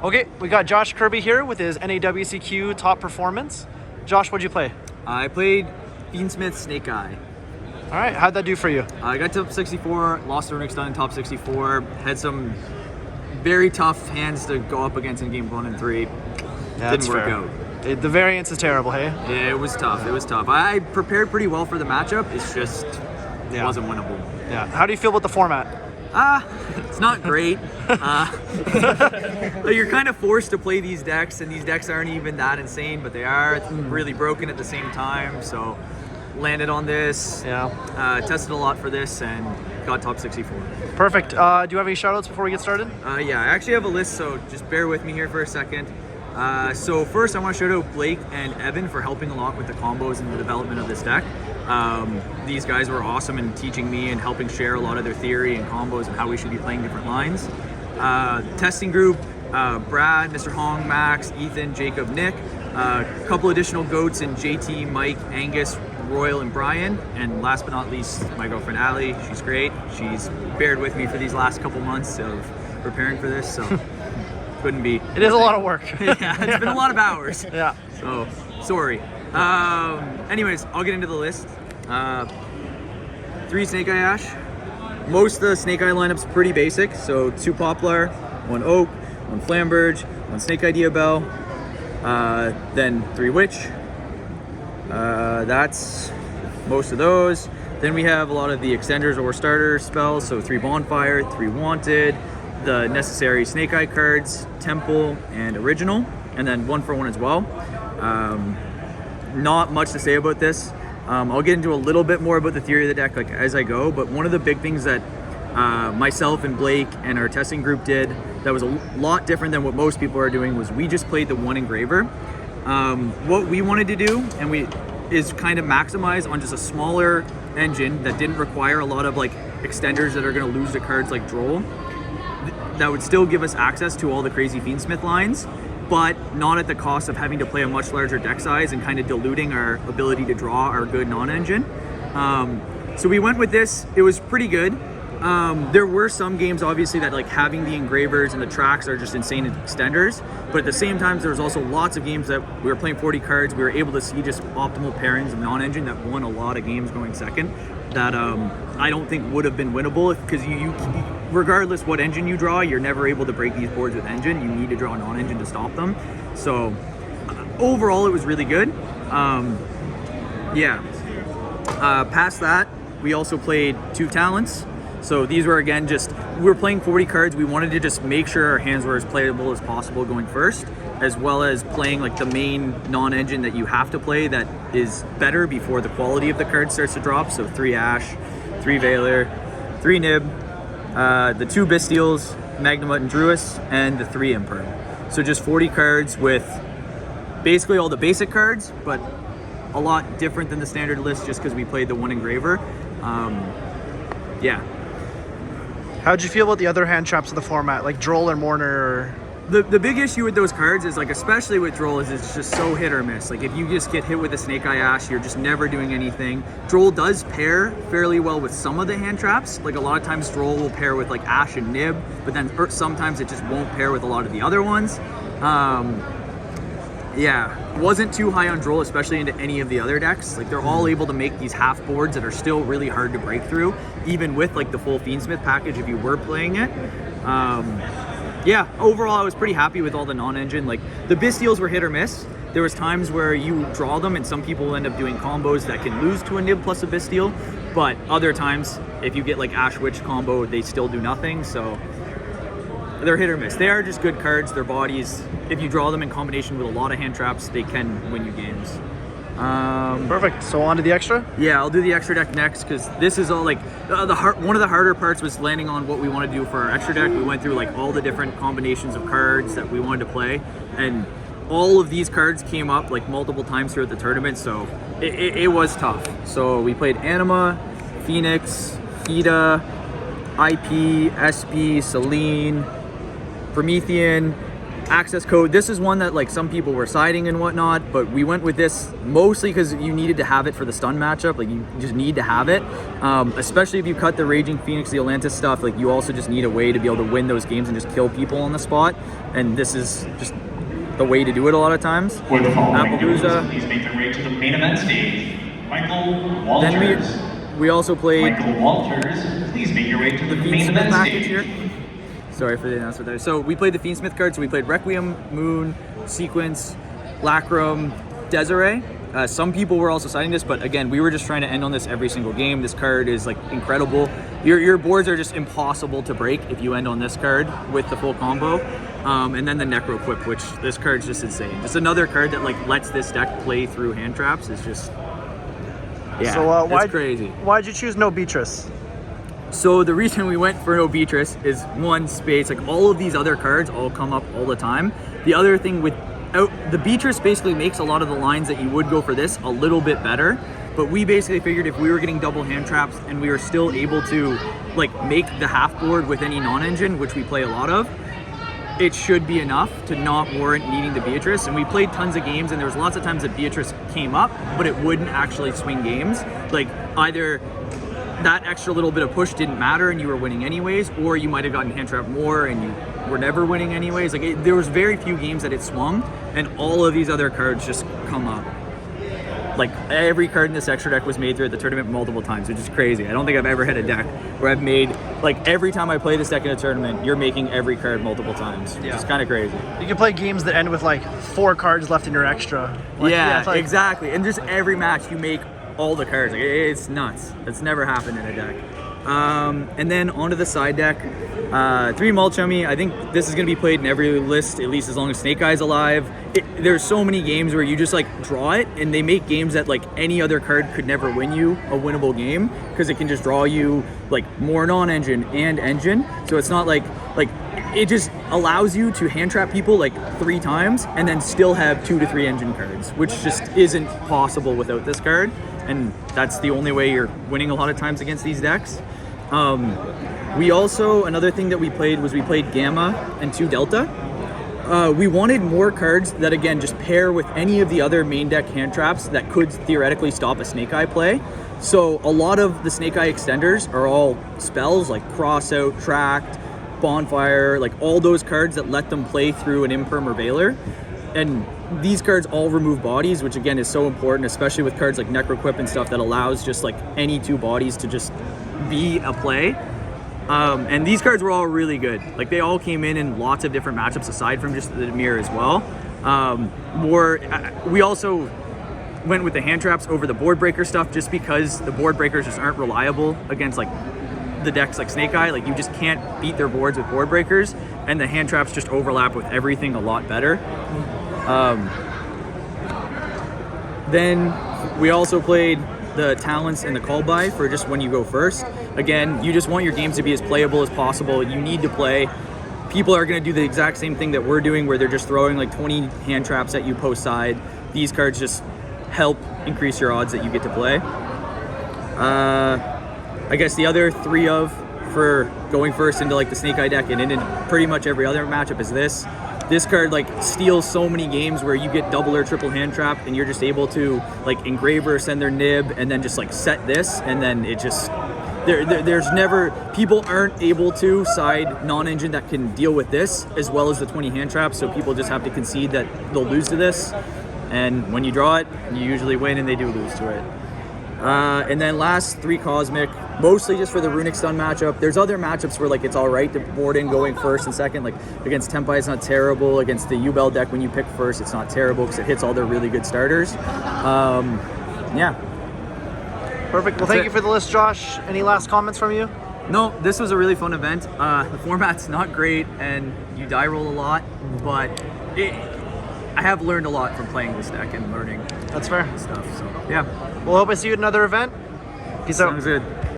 Okay, we got Josh Kirby here with his NAWCQ top performance. Josh, what'd you play? I played Fiendsmith Snake Eye. All right, how'd that do for you? I got top 64, lost to Runick Stun in top 64, had some very tough hands to go up against in game 1 and 3. Didn't work out. The variance is terrible, hey? Yeah, it was tough. It was tough. I prepared pretty well for the matchup. It's just wasn't winnable. Yeah. How do you feel about the format? It's not great. You're kind of forced to play these decks, and these decks aren't even that insane, but they are really broken at the same time. So landed on this, tested a lot for this, and got top 64. Perfect. Do you have any shoutouts before we get started? Yeah, I actually have a list, so just bear with me here for a second. So first, I want to shout out Blake and Evan for helping a lot with the combos and the development of this deck. These guys were awesome in teaching me and helping share a lot of their theory and combos and how we should be playing different lines. Testing group, Brad, Mr. Hong, Max, Ethan, Jacob, Nick. A couple additional goats in JT, Mike, Angus, Royal, and Brian. And last but not least, my girlfriend Allie. She's great. She's bared with me for these last couple months of preparing for this, so couldn't be. It is a lot of work. Yeah, it's been a lot of hours. Yeah. So, sorry. Anyways, I'll get into the list. 3 Snake Eye Ash. Most of the Snake Eye lineup's pretty basic. So 2 Poplar, 1 Oak, 1 Flamberge, 1 Snake Eye Diabell, then 3 Witch. That's most of those. Then we have a lot of the extenders or starter spells. So 3 Bonfire, 3 Wanted, the necessary Snake Eye cards, Temple, and Original, and then 1 for 1 as well. Not much to say about this. I'll get into a little bit more about the theory of the deck as I go, but one of the big things that myself and Blake and our testing group did that was a lot different than what most people are doing was we just played the 1 engraver. What we wanted to do is kind of maximize on just a smaller engine that didn't require a lot of like extenders that are going to lose to cards like Droll. That would still give us access to all the crazy Fiendsmith lines, but not at the cost of having to play a much larger deck size and kind of diluting our ability to draw our good non-engine. So we went with this. It was pretty good. There were some games, obviously, that like having the engravers and the tracks are just insane extenders, but at the same time, there was also lots of games that we were playing 40 cards. We were able to see just optimal pairings of non-engine that won a lot of games going second that I don't think would have been winnable because you regardless what engine you draw, you're never able to break these boards with engine. You need to draw non-engine to stop them. So overall, it was really good. Past that, we also played 2 talents. So these were, again, we were playing 40 cards. We wanted to just make sure our hands were as playable as possible going first, as well as playing like the main non-engine that you have to play that is better before the quality of the card starts to drop. So 3 Ash, 3 Veiler, 3 Nib, the 2 Bystials, Magnamut and Druis, and the 3 Imperm. So just 40 cards with basically all the basic cards, but a lot different than the standard list just because we played the 1 engraver. How'd you feel about the other hand traps of the format, like Droll or Mourner? The big issue with those cards is, like, especially with Droll, is it's just so hit or miss. Like, if you just get hit with a Snake Eye Ash, you're just never doing anything. Droll does pair fairly well with some of the hand traps. Like, a lot of times Droll will pair with, like, Ash and Nib, but then sometimes it just won't pair with a lot of the other ones. Wasn't too high on Droll, especially into any of the other decks. Like, they're all able to make these half boards that are still really hard to break through, even with, like, the full Fiendsmith package if you were playing it. Overall, I was pretty happy with all the non-engine. Like, the Bystials were hit or miss. There was times where you draw them and some people end up doing combos that can lose to a Nib plus a Bystial, but other times, if you get like Ash Witch combo, they still do nothing, so they're hit or miss. They are just good cards. Their bodies, if you draw them in combination with a lot of hand traps, they can win you games. Perfect. So on to the extra? Yeah, I'll do the extra deck next because this is all like one of the harder parts was landing on what we want to do for our extra deck. We went through like all the different combinations of cards that we wanted to play, and all of these cards came up like multiple times throughout the tournament, so it was tough. So we played Anima, Phoenix, Fida, IP, SP, Selene, Promethean, access code. This is one that like some people were siding and whatnot, but we went with this mostly because you needed to have it for the stun matchup. Like you just need to have it, especially if you cut the Raging Phoenix, the Atlantis stuff. Like you also just need a way to be able to win those games and just kill people on the spot. And this is just the way to do it a lot of times. Appaloosa. Please make your way to the main event stage. Michael Walters. Then we also played Michael Walters. Please make your way to the main Fiendsmith event package stage. here. Sorry for the announcement there. So we played the Fiendsmith card. So we played Requiem, Moon, Sequence, Lacrum, Desiree. Some people were also citing this, but again, we were just trying to end on this every single game. This card is like incredible. Your boards are just impossible to break if you end on this card with the full combo. And then the Necro Quip, which this card's just insane. Just another card that like lets this deck play through hand traps. Is just, yeah, So it's crazy. Why'd you choose No Beatrice? So the reason we went for No Beatrice is one, space. Like all of these other cards all come up all the time. The other thing with the Beatrice basically makes a lot of the lines that you would go for this a little bit better. But we basically figured if we were getting double hand traps and we were still able to like make the half board with any non-engine, which we play a lot of, it should be enough to not warrant needing the Beatrice. And we played tons of games and there was lots of times that Beatrice came up, but it wouldn't actually swing games. Like either that extra little bit of push didn't matter and you were winning anyways, or you might have gotten hand trapped more and you were never winning anyways. Like there was very few games that it swung, and all of these other cards just come up. Like every card in this extra deck was made through at the tournament multiple times, which is crazy. I don't think I've ever had a deck where I've made, like every time I play this deck in a tournament, you're making every card multiple times. Yeah. It's kind of crazy. You can play games that end with like 4 cards left in your extra. Like, yeah, it's like, exactly. And just every match you make all the cards. Like, it's nuts. It's never happened in a deck. And then onto the side deck, 3 Mulchummy. I think this is going to be played in every list, at least as long as Snake Eye's alive. There's so many games where you just like draw it, and they make games that like any other card could never win you a winnable game, because it can just draw you like more non-engine and engine. So it's not like it just allows you to hand trap people like 3 times and then still have 2 to 3 engine cards, which just isn't possible without this card. And that's the only way you're winning a lot of times against these decks. We also, another thing that we played was we played Gamma and 2 Delta. We wanted more cards that, again, just pair with any of the other main deck hand traps that could theoretically stop a Snake Eye play. So a lot of the Snake Eye extenders are all spells like Crossout, Tract, Bonfire, like all those cards that let them play through an Imperm or Veiler. And these cards all remove bodies, which again is so important, especially with cards like Necroquip and stuff that allows just like any 2 bodies to just be a play. And these cards were all really good. Like they all came in lots of different matchups aside from just the mirror as well. We also went with the hand traps over the board breaker stuff, just because the board breakers just aren't reliable against like the decks like Snake Eye. Like you just can't beat their boards with board breakers, and the hand traps just overlap with everything a lot better. Then we also played the talents and the call by for just when you go first. Again, you just want your games to be as playable as possible. You need to play. People are going to do the exact same thing that we're doing, where they're just throwing like 20 hand traps at you post side. These cards just help increase your odds that you get to play. I guess the other 3 for going first into like the Snake Eye deck and into pretty much every other matchup is this. This card like steals so many games where you get double or triple hand trap and you're just able to like engraver, send their nib, and then just like set this, and then it just there's never, people aren't able to side non-engine that can deal with this as well as the 20 hand traps, so people just have to concede that they'll lose to this, and when you draw it you usually win, and they do lose to it. And then last 3 Cosmic, mostly just for the Runick Stun matchup. There's other matchups where like it's all right to board in going first and second. Like against Tempai, it's not terrible. Against the U-Bell deck, when you pick first, it's not terrible because it hits all their really good starters. Yeah. Perfect. Well, thank you for the list, Josh. Any last comments from you? No, this was a really fun event. The format's not great and you die roll a lot, but I have learned a lot from playing this deck and learning That's fair. stuff. So yeah. Well, I hope I see you at another event. Peace out. Sounds good.